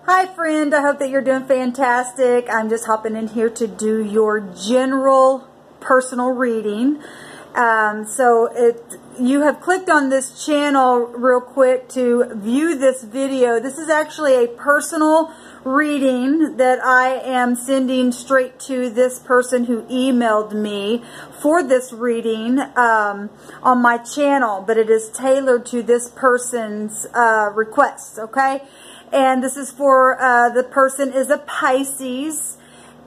Hi friend, I hope that you're doing fantastic. I'm just hopping in here to do your general personal reading. You have clicked on this channel real quick to view this video. This is actually a personal reading that I am sending straight to this person who emailed me for this reading on my channel, but it is tailored to this person's requests, okay? And this is for, the person is a Pisces,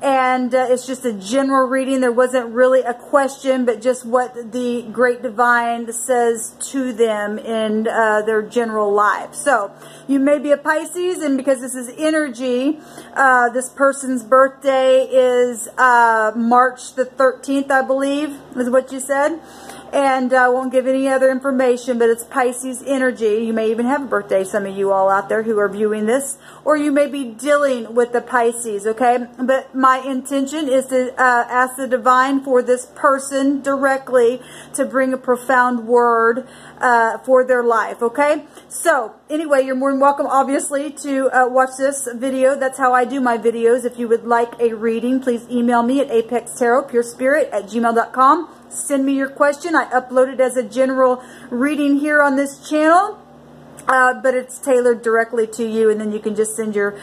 and it's just a general reading. There wasn't really a question, but just what the Great Divine says to them in their general life. So, you may be a Pisces, and because this is energy, this person's birthday is March the 13th, I believe, is what you said. And I won't give any other information, but it's Pisces energy. You may even have a birthday, some of you all out there who are viewing this, or you may be dealing with the Pisces, okay? But my intention is to ask the Divine for this person directly to bring a profound word for their life, okay? So, anyway, you're more than welcome, obviously, to watch this video. That's how I do my videos. If you would like a reading, please email me at apextarotpurespirit@gmail.com. Send me your question. I upload it as a general reading here on this channel, but it's tailored directly to you, and then you can just send your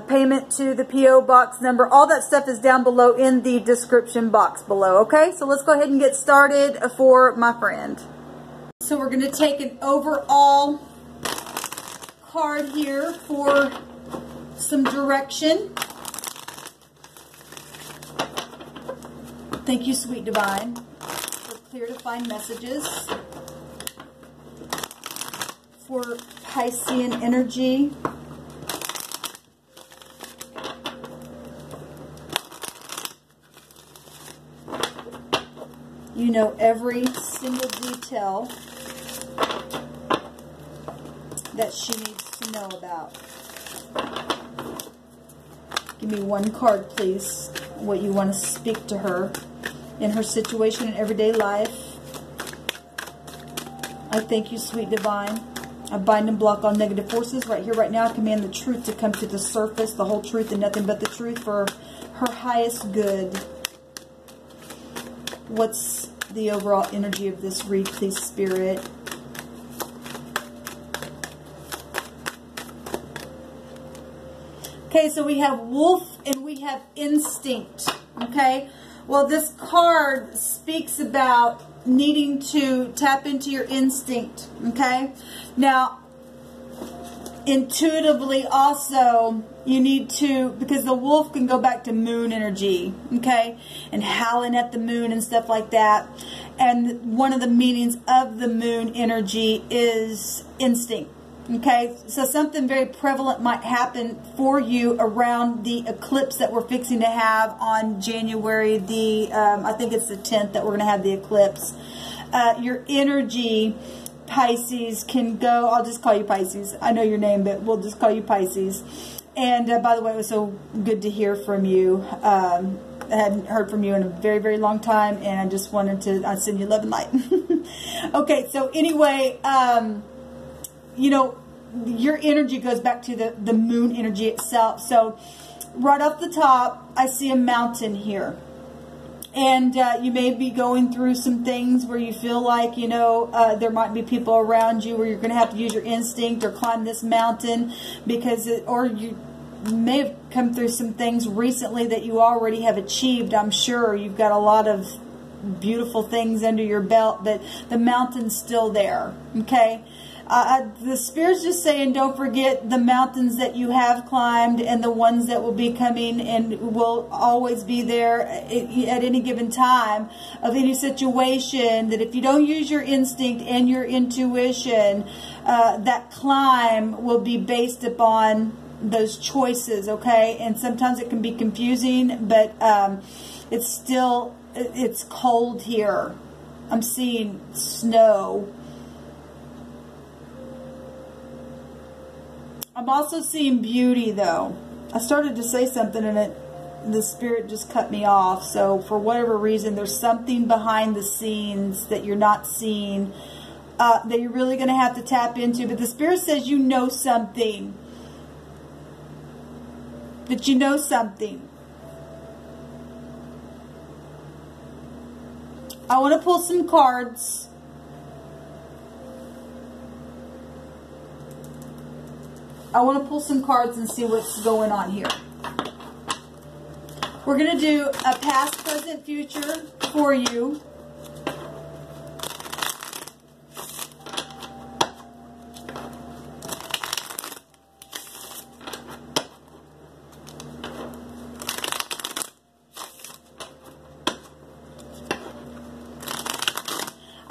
payment to the P.O. box number. All that stuff is down below in the description box below, okay? So let's go ahead and get started for my friend. So we're going to take an overall card here for some direction. Thank you, Sweet Divine, for clear to find messages for Piscean energy. You know every single detail that she needs to know about. Give me one card, please, what you want to speak to her in her situation in everyday life. I thank you, Sweet Divine. I bind and block all negative forces right here, right now. I command the truth to come to the surface, the whole truth and nothing but the truth for her highest good. What's the overall energy of this read, please, Spirit? Okay, so we have wolf and we have instinct, okay? Well, this card speaks about needing to tap into your instinct, okay? Now, intuitively also, you need to, because the wolf can go back to moon energy, okay? And howling at the moon and stuff like that. And one of the meanings of the moon energy is instinct. Okay, so something very prevalent might happen for you around the eclipse that we're fixing to have on January the, I think it's the 10th that we're going to have the eclipse. Your energy, Pisces, can go, I'll just call you Pisces. I know your name, but we'll just call you Pisces. And by the way, it was so good to hear from you. I hadn't heard from you in a very, very long time, and I just wanted to send you love and light. Okay, so anyway, you know, your energy goes back to the moon energy itself. So right off the top, I see a mountain here. And you may be going through some things where you feel like, you know, there might be people around you where you're going to have to use your instinct or climb this mountain because, or you may have come through some things recently that you already have achieved. I'm sure you've got a lot of beautiful things under your belt, but the mountain's still there, okay? The Spirit's just saying, don't forget the mountains that you have climbed and the ones that will be coming and will always be there at any given time of any situation, that if you don't use your instinct and your intuition, that climb will be based upon those choices, okay? And sometimes it can be confusing, but it's still, it's cold here. I'm seeing snow. I'm also seeing beauty, though. I started to say something and the Spirit just cut me off. So for whatever reason, there's something behind the scenes that you're not seeing that you're really going to have to tap into. But the Spirit says you know something. that you know something. I want to pull some cards. I want to pull some cards and see what's going on here. We're going to do a past, present, future for you.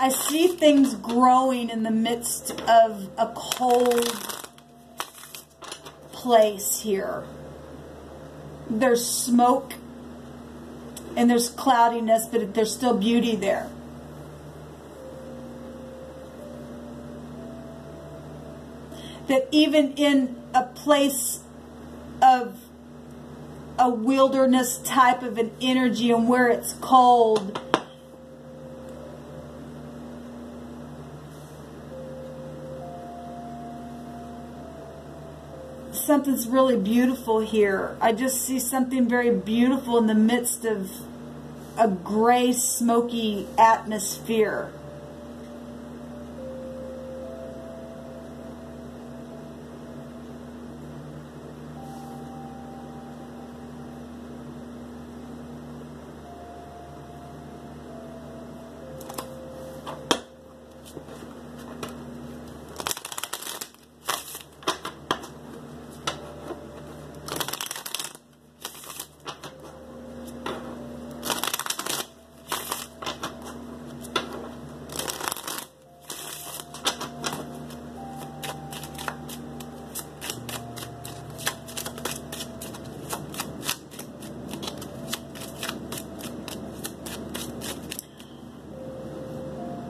I see things growing in the midst of a cold place here. There's smoke and there's cloudiness, but there's still beauty there. That even in a place of a wilderness type of an energy and where it's cold, something's really beautiful here. I just see something very beautiful in the midst of a gray, smoky atmosphere.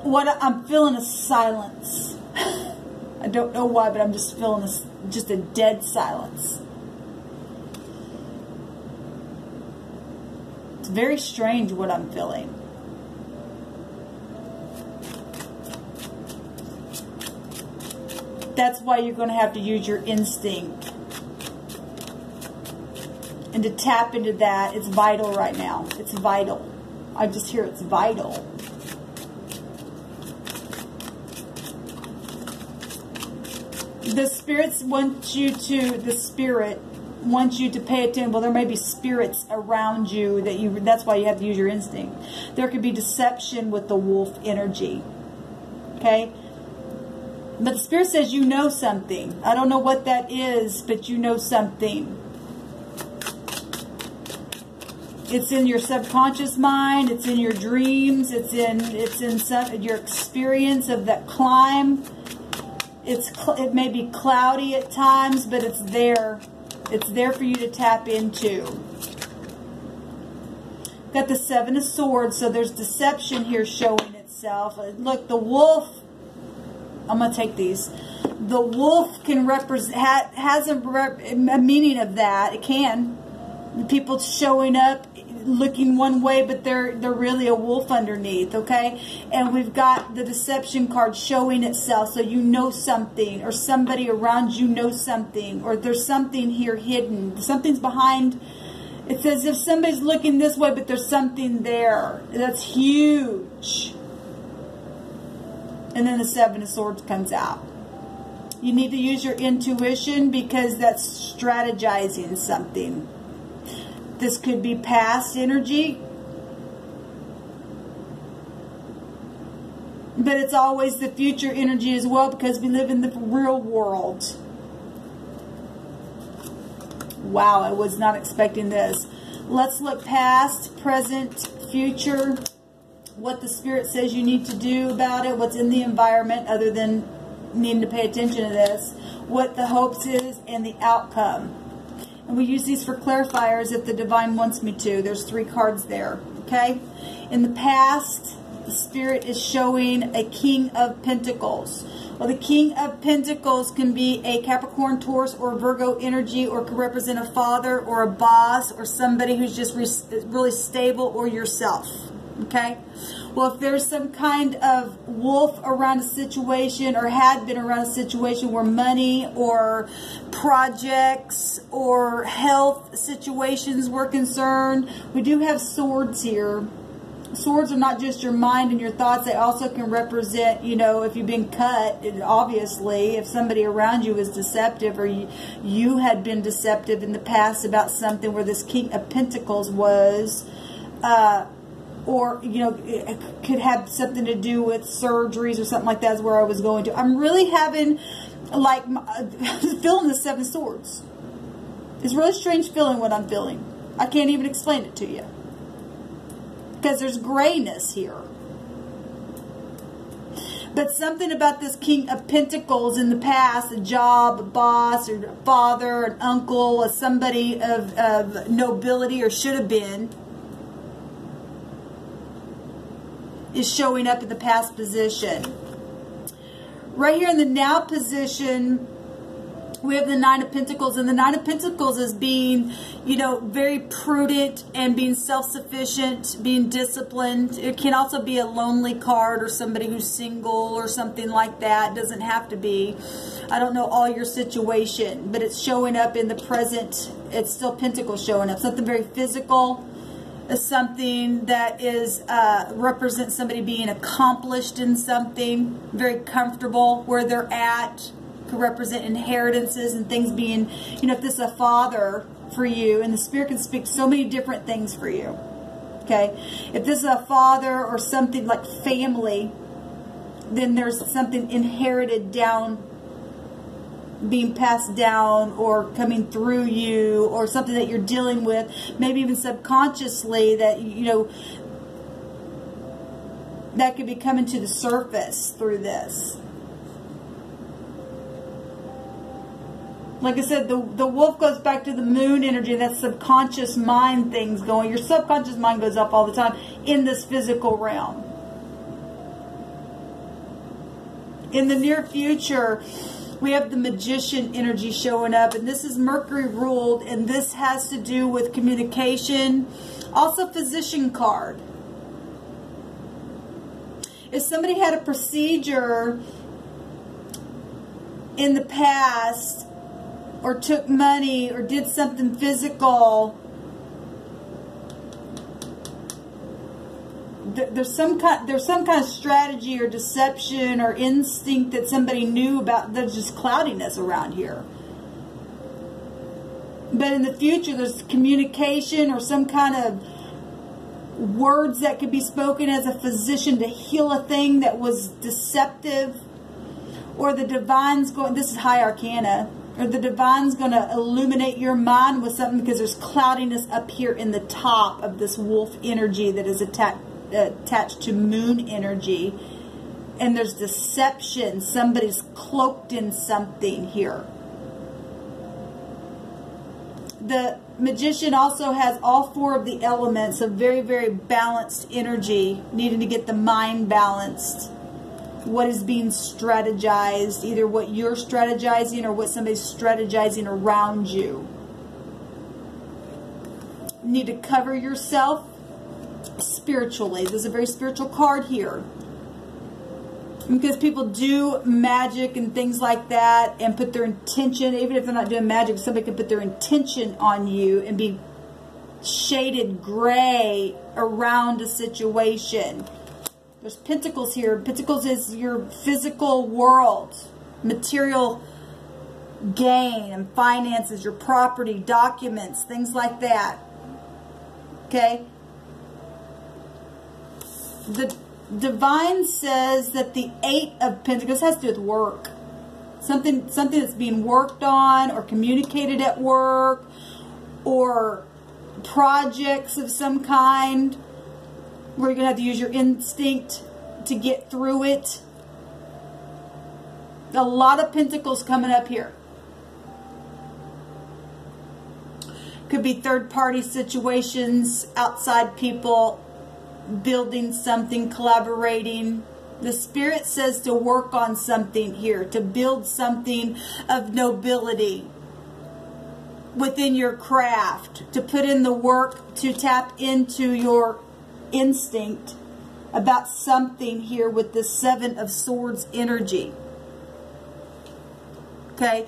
What I'm feeling is silence. I don't know why, but I'm just feeling just a dead silence. It's very strange what I'm feeling. That's why you're going to have to use your instinct. And to tap into that, it's vital right now. It's vital. I just hear it's vital. The spirits want you to, the spirit wants you to pay attention. Well, there may be spirits around you that's why you have to use your instinct. There could be deception with the wolf energy. Okay? But the spirit says you know something. I don't know what that is, but you know something. It's in your subconscious mind, it's in your dreams, it's in your experience of that climb. It may be cloudy at times, but it's there. It's there for you to tap into. Got the Seven of Swords, so there's deception here showing itself. Look, the wolf, I'm going to take these. The wolf can represent, has a meaning of that. It can. People showing up looking one way, but they're really a wolf underneath, okay? And we've got the deception card showing itself, so you know something, or somebody around you knows something, or there's something here hidden. Something's behind. It's as if somebody's looking this way, but there's something there. That's huge. And then the Seven of Swords comes out. You need to use your intuition because that's strategizing something. This could be past energy, but it's always the future energy as well because we live in the real world. Wow, I was not expecting this. Let's look past, present, future, what the spirit says you need to do about it, what's in the environment other than needing to pay attention to this, what the hopes is, and the outcome. And we use these for clarifiers if the divine wants me to. There's 3 cards there, okay? In the past, the spirit is showing a King of Pentacles. Well, the King of Pentacles can be a Capricorn, Taurus, or Virgo energy, or could represent a father or a boss or somebody who's just really stable, or yourself, okay? Well, if there's some kind of wolf around a situation, or had been around a situation where money or projects or health situations were concerned, we do have swords here. Swords are not just your mind and your thoughts. They also can represent, you know, if you've been cut, obviously, if somebody around you was deceptive, or you had been deceptive in the past about something, where this King of Pentacles was, or, you know, it could have something to do with surgeries or something like that, is where I was going to. I'm really having, like, feeling the Seven of Swords. It's a really strange feeling what I'm feeling. I can't even explain it to you, because there's grayness here. But something about this King of Pentacles in the past, a job, a boss, or a father, an uncle, or somebody of nobility, or should have been, is showing up in the past position. Right here in the now position, we have the Nine of Pentacles, and the Nine of Pentacles is being, you know, very prudent and being self-sufficient, being disciplined. It can also be a lonely card, or somebody who's single or something like that. It doesn't have to be. I don't know all your situation, but it's showing up in the present. It's still Pentacles showing up. Something very physical, something that is represents somebody being accomplished in something, very comfortable where they're at. Could represent inheritances and things being, you know, if this is a father for you, and the Spirit can speak so many different things for you. Okay, if this is a father or something like family, then there's something inherited down, being passed down, or coming through you, or something that you're dealing with, maybe even subconsciously, that, you know, that could be coming to the surface through this. Like I said, the wolf goes back to the moon energy. That's subconscious mind things going. Your subconscious mind goes up all the time in this physical realm. In the near future, we have the Magician energy showing up. And this is Mercury ruled. And this has to do with communication. Also, Physician card. If somebody had a procedure in the past, or took money, or did something physical, there's some kind of strategy or deception or instinct that somebody knew about. There's just cloudiness around here. But in the future, there's communication or some kind of words that could be spoken as a physician to heal a thing that was deceptive, or the divine's going. This is High Arcana. Or the divine's going to illuminate your mind with something, because there's cloudiness up here in the top of this wolf energy that is attached to moon energy. And there's deception. Somebody's cloaked in something here. The Magician also has all four of the elements of very, very balanced energy, needing to get the mind balanced. What is being strategized, either what you're strategizing or what somebody's strategizing around you. You need to cover yourself spiritually. This is a very spiritual card here. Because people do magic and things like that and put their intention, even if they're not doing magic, somebody can put their intention on you and be shaded gray around a situation. There's Pentacles here. Pentacles is your physical world, material gain and finances, your property, documents, things like that. Okay? The Divine says that the Eight of Pentacles has to do with work. Something that's being worked on or communicated at work, or projects of some kind, where you're going to have to use your instinct to get through it. A lot of Pentacles coming up here. Could be third-party situations, outside people, building something, collaborating. The Spirit says to work on something here, to build something of nobility within your craft, to put in the work, to tap into your instinct about something here with the Seven of Swords energy. Okay.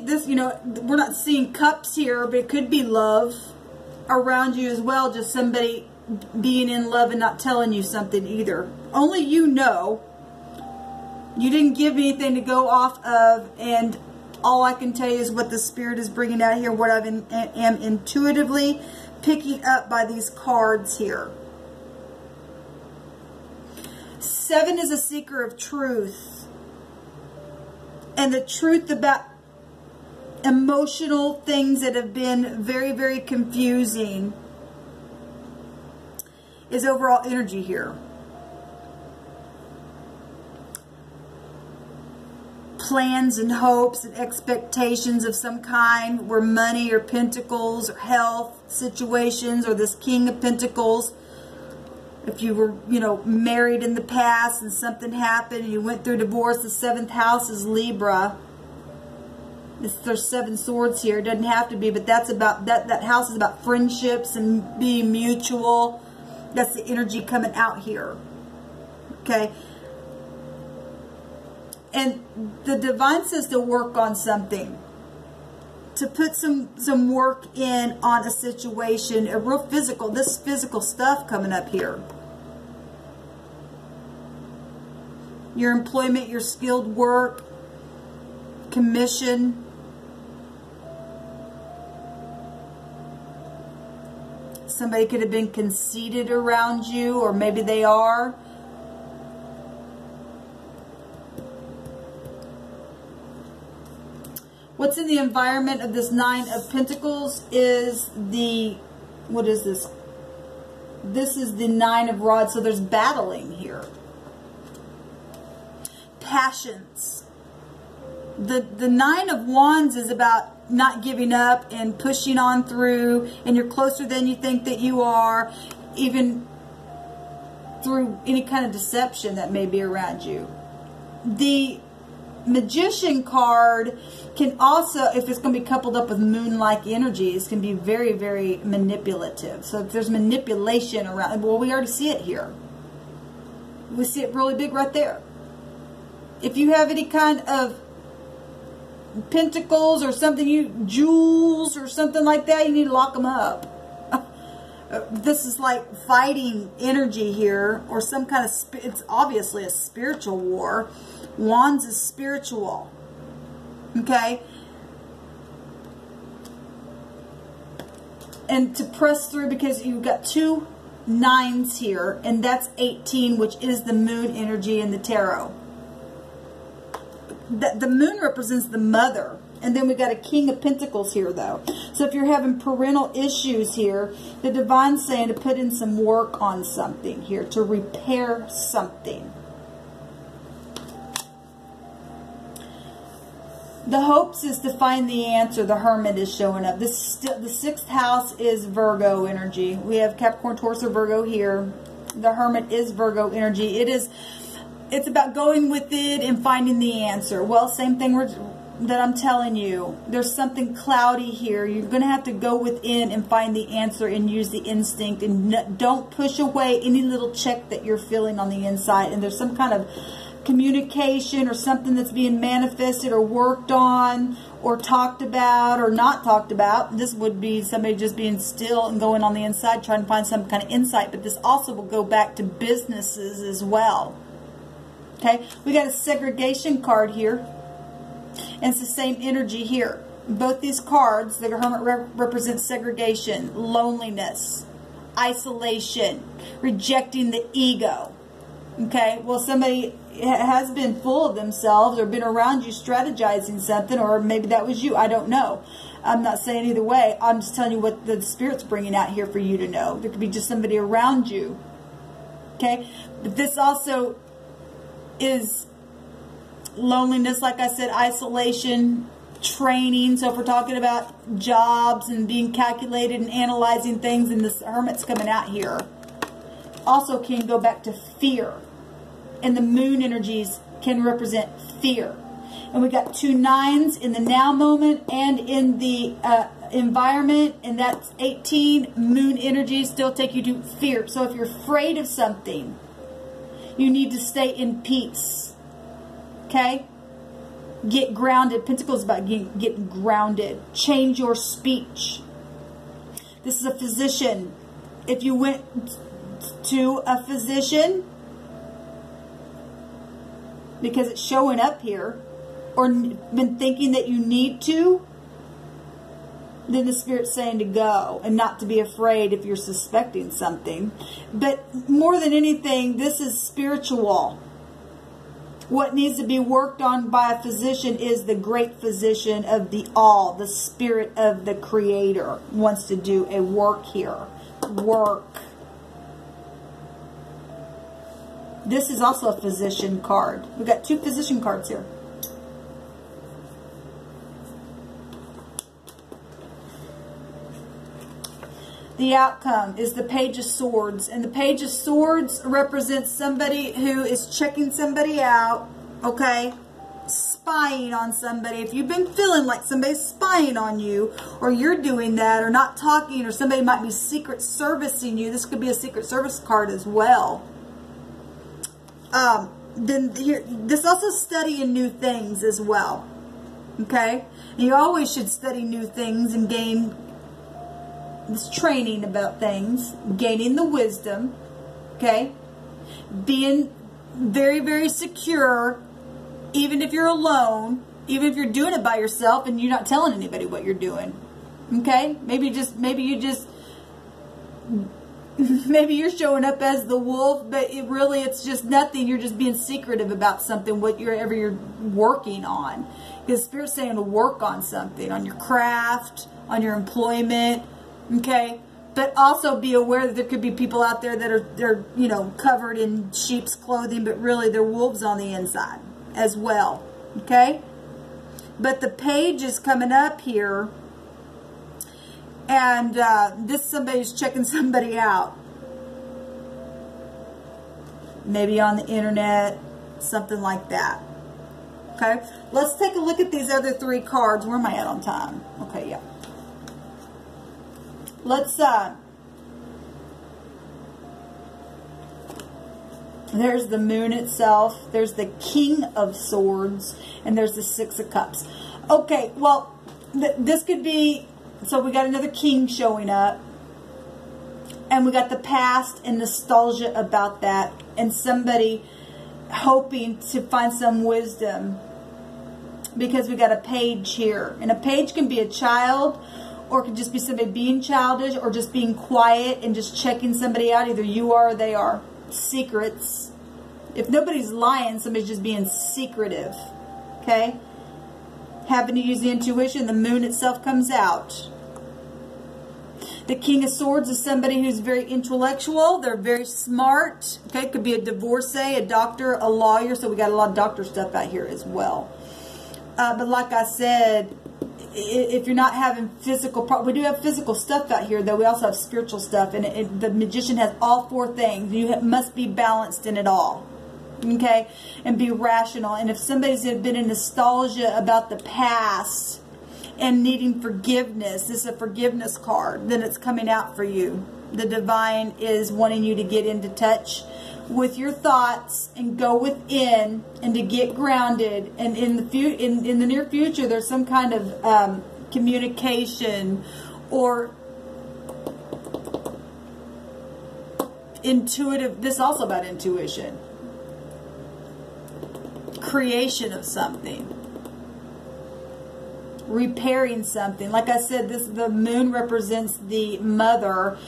This, you know, we're not seeing cups here, but it could be love around you as well. Just somebody being in love and not telling you something either. Only you know. You didn't give me anything to go off of, and all I can tell you is what the Spirit is bringing out here, what I am intuitively picking up by these cards here. 7 is a seeker of truth. And the truth about emotional things that have been very, very confusing is overall energy here. Plans and hopes and expectations of some kind, where money or pentacles or health situations, or this King of Pentacles. If you were, you know, married in the past and something happened and you went through divorce, the 7th house is Libra. There's 7 swords here. It doesn't have to be, but that's about, that house is about friendships and being mutual. That's the energy coming out here. Okay. And the divine says to work on something. To put some work in on a situation, a real physical, this physical stuff coming up here. Your employment, your skilled work, commission. Somebody could have been conceited around you, or maybe they are. What's in the environment of this 9 of Pentacles is the, what is this? This is the 9 of Rods, so there's battling here. Passions. The 9 of Wands is about not giving up and pushing on through, and you're closer than you think that you are, even through any kind of deception that may be around you. The Magician card can also, if it's going to be coupled up with moon-like energies, can be very, very manipulative. So if there's manipulation around, well, we already see it here. We see it really big right there. If you have any kind of pentacles or something, jewels or something like that, you need to lock them up. This is like fighting energy here, or some kind of, it's obviously a spiritual war. Wands is spiritual. Okay? And to press through, because you've got 2 9s here, and that's 18, which is the moon energy in the tarot. The moon represents the mother. And then we got a King of Pentacles here, though. So if you're having parental issues here, the divine's saying to put in some work on something here, to repair something. The hopes is to find the answer. The Hermit is showing up. The 6th house is Virgo energy. We have Capricorn, Taurus, or Virgo here. The Hermit is Virgo energy. It's about going with it and finding the answer. Well, same thing that I'm telling you. There's something cloudy here. You're going to have to go within and find the answer and use the instinct. And don't push away any little check that you're feeling on the inside. And there's some kind of communication or something that's being manifested or worked on or talked about or not talked about. This would be somebody just being still and going on the inside, trying to find some kind of insight. But this also will go back to businesses as well. Okay, we got a segregation card here. And it's the same energy here. Both these cards, the Hermit represents segregation, loneliness, isolation, rejecting the ego. Okay, well, somebody has been full of themselves or been around you strategizing something, or maybe that was you. I don't know. I'm not saying either way. I'm just telling you what the Spirit's bringing out here for you to know. There could be just somebody around you. Okay, but this also is loneliness, like I said, isolation, training. So if we're talking about jobs and being calculated and analyzing things, and this Hermit's coming out here, also can go back to fear. And the moon energies can represent fear. And we got 2 9s in the now moment and in the environment, and that's 18. Moon energy still take you to fear. So if you're afraid of something, you need to stay in peace. Okay? Get grounded. Pentacles about getting grounded. Change your speech. This is a physician. If you went to a physician, because it's showing up here, or been thinking that you need to, then the Spirit's saying to go and not to be afraid if you're suspecting something. But more than anything, this is spiritual. What needs to be worked on by a physician is the great physician of the all. The Spirit of the Creator wants to do a work here. Work. This is also a physician card. We've got 2 physician cards here. The outcome is the Page of Swords. And the Page of Swords represents somebody who is checking somebody out, okay? Spying on somebody. If you've been feeling like somebody's spying on you, or you're doing that, or not talking, or somebody might be secret servicing you, this could be a secret service card as well. Then here, this also studying new things as well, okay? And you always should study new things and gain this training about things, gaining the wisdom, okay? Being very, very secure, even if you're alone, even if you're doing it by yourself and you're not telling anybody what you're doing, okay? Maybe you're showing up as the wolf, but it's just nothing. You're just being secretive about something, whatever you're working on. Because Spirit's saying to work on something, on your craft, on your employment, okay? But also be aware that there could be people out there that are you know, covered in sheep's clothing, but really they're wolves on the inside as well, okay? But the Page is coming up here, and somebody's checking somebody out. Maybe on the internet, something like that. Okay, let's take a look at these other 3 cards. Where am I at on time? Okay, yeah. Let's, there's the Moon itself. There's the King of Swords. And there's the 6 of Cups. Okay, well, this could be, so we got another King showing up. And we got the past and nostalgia about that. And somebody hoping to find some wisdom. Because we got a Page here. And a Page can be a child, or it can just be somebody being childish, or just being quiet and just checking somebody out. Either you are or they are. Secrets. If nobody's lying, somebody's just being secretive. Okay? Having to use the intuition, the Moon itself comes out. The King of Swords is somebody who's very intellectual. They're very smart. Okay? It could be a divorcee, a doctor, a lawyer. So we got a lot of doctor stuff out here as well. But like I said, if you're not having physical, we do have physical stuff out here, though. We also have spiritual stuff, and the Magician has all 4 things. You must be balanced in it all, okay, and be rational. And if somebody's been in nostalgia about the past and needing forgiveness, this is a forgiveness card, then it's coming out for you. The Divine is wanting you to get into touch with your thoughts and go within and to get grounded. And in the near future, there's some kind of communication or intuitive. This is also about intuition, creation of something, repairing something. Like I said, the Moon represents the mother.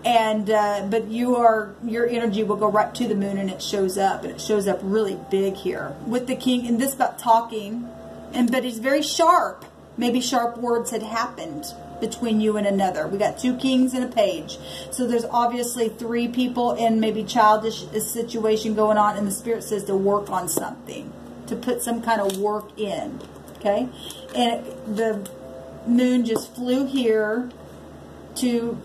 And but your energy will go right to the Moon, and it shows up, and it shows up really big here with the King. And this about talking, but he's very sharp. Maybe sharp words had happened between you and another. We got 2 Kings and a Page, so there's obviously 3 people in maybe childish situation going on, and the Spirit says to work on something, to put some kind of work in. Okay, and the Moon just flew here to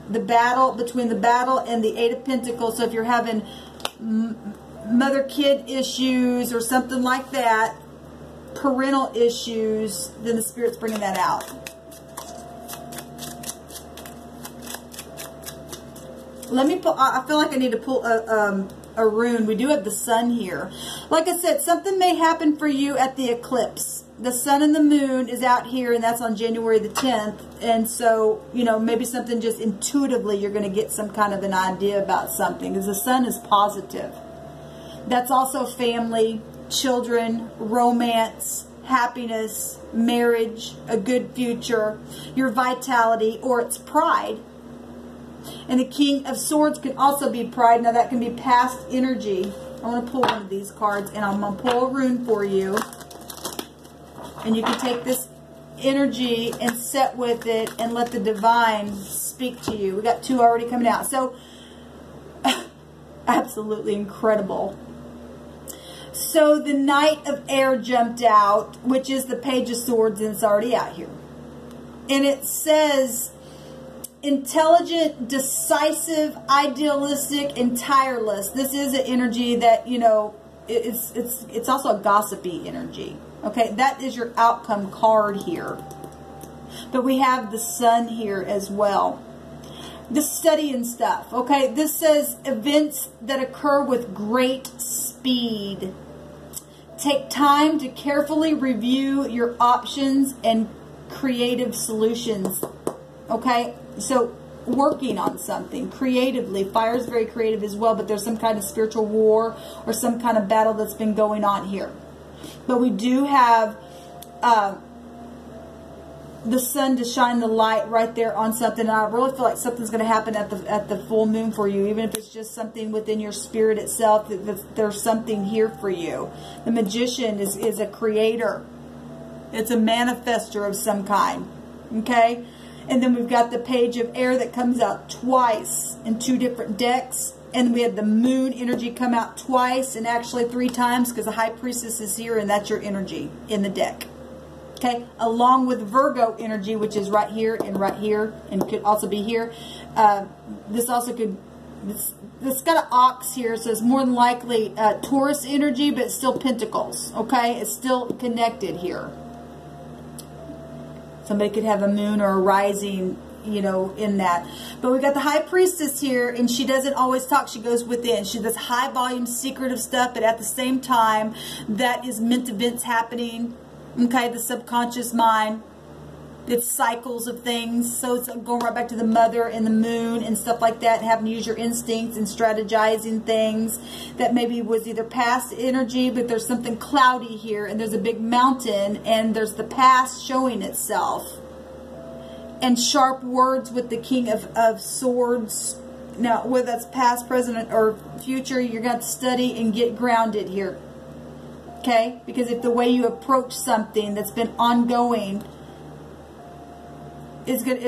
the battle, between the battle and the 8 of Pentacles. So if you're having mother-kid issues or something like that, parental issues, then the Spirit's bringing that out. Let me pull, I feel like I need to pull a rune. We do have the sun here. Like I said, something may happen for you at the eclipse. The sun and the moon is out here, and that's on January the 10th. And so, you know, maybe something just intuitively, you're going to get some kind of an idea about something, because the sun is positive. That's also family, children, romance, happiness, marriage, a good future, your vitality, or it's pride. And the King of Swords can also be pride. Now that can be past energy. I want to pull one of these cards, and I'm going to pull a rune for you. And you can take this energy and sit with it and let the divine speak to you. We got two already coming out. So, absolutely incredible. So the Knight of Air jumped out, which is the Page of Swords, and it's already out here. And it says, intelligent, decisive, idealistic, and tireless. This is an energy that, you know, it's also a gossipy energy. Okay, that is your outcome card here. But we have the sun here as well. The studying stuff. Okay, this says events that occur with great speed. Take time to carefully review your options and creative solutions. Okay, so working on something creatively. Fire is very creative as well, but there's some kind of spiritual war or some kind of battle that's been going on here. But we do have the sun to shine the light right there on something. And I really feel like something's going to happen at the full moon for you, even if it's just something within your spirit itself. There's something here for you. The Magician is a creator. It's a manifester of some kind. Okay? And then we've got the Page of Air that comes out twice in two different decks. And we had the moon energy come out twice, and actually 3 times, because the High Priestess is here, and that's your energy in the deck. Okay, along with Virgo energy, which is right here, and could also be here. This also could, this got an ox here, so it's more than likely Taurus energy, but it's still Pentacles. Okay, it's still connected here. Somebody could have a moon or a rising, you know, in that. But we got the High Priestess here, and she doesn't always talk. She goes within. She does high volume, secretive stuff, but at the same time, that is meant events happening. Okay, the subconscious mind. It's cycles of things. So it's going right back to the mother and the moon and stuff like that, and having to use your instincts and strategizing things that maybe was either past energy, but there's something cloudy here, and there's a big mountain, and there's the past showing itself. And sharp words with the King of Swords. Now, whether that's past, present, or future, you're going to have to study and get grounded here. Okay? Because if the way you approach something that's been ongoing is going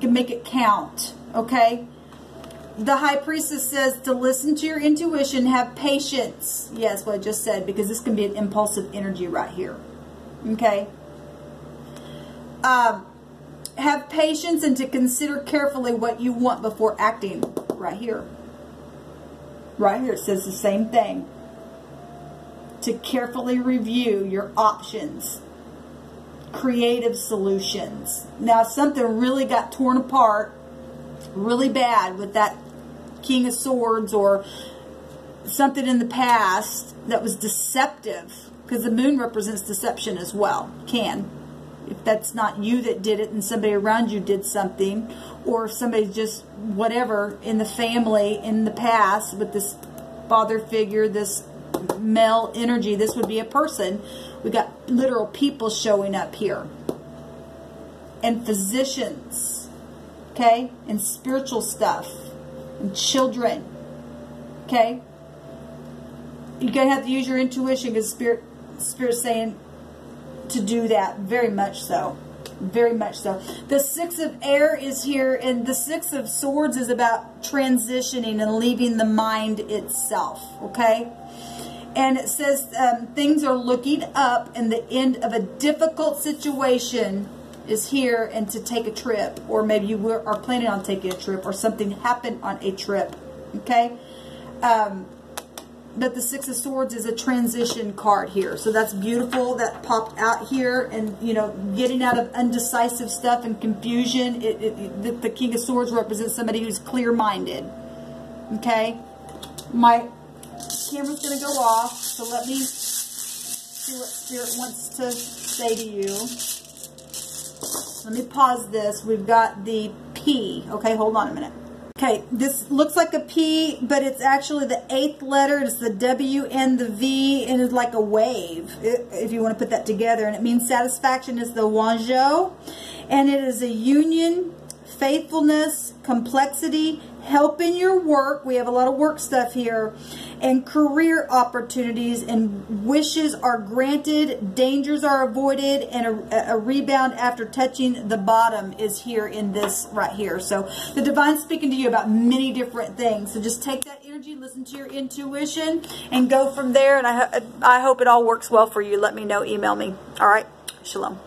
to make it count. Okay? The High Priestess says to listen to your intuition, have patience. Yes, what I just said, because this can be an impulsive energy right here. Okay? Have patience and to consider carefully what you want before acting. Right here. Right here it says the same thing. To carefully review your options. Creative solutions. Now, if something really got torn apart really bad with that King of Swords, or something in the past that was deceptive, because the moon represents deception as well. Can. If that's not you that did it and somebody around you did something, or if somebody just whatever in the family in the past with this father figure, this male energy, this would be a person. We got literal people showing up here. And physicians, okay? And spiritual stuff. And children, okay? You're going to have to use your intuition, because Spirit's saying to do that. Very much so. Very much so. The Six of Air is here, and the Six of Swords is about transitioning and leaving the mind itself, okay? And it says things are looking up, and the end of a difficult situation is here, and to take a trip. Or maybe you are planning on taking a trip, or something happened on a trip, okay? But the Six of Swords is a transition card here. So that's beautiful. That popped out here. And, you know, getting out of undecisive stuff and confusion. The King of Swords represents somebody who's clear-minded. Okay? My camera's going to go off. So let me see what Spirit wants to say to you. Let me pause this. We've got the P. Okay, hold on a minute. Okay, this looks like a P, but it's actually the 8th letter. It's the W and the V, and it's like a wave, if you want to put that together. And it means satisfaction is the Wanzhou, and it is a union, faithfulness, complexity, help in your work. We have a lot of work stuff here. And career opportunities and wishes are granted, dangers are avoided, and a rebound after touching the bottom is here in this right here. So the Divine's speaking to you about many different things. So just take that energy, listen to your intuition, and go from there. And I hope it all works well for you. Let me know. Email me. All right. Shalom.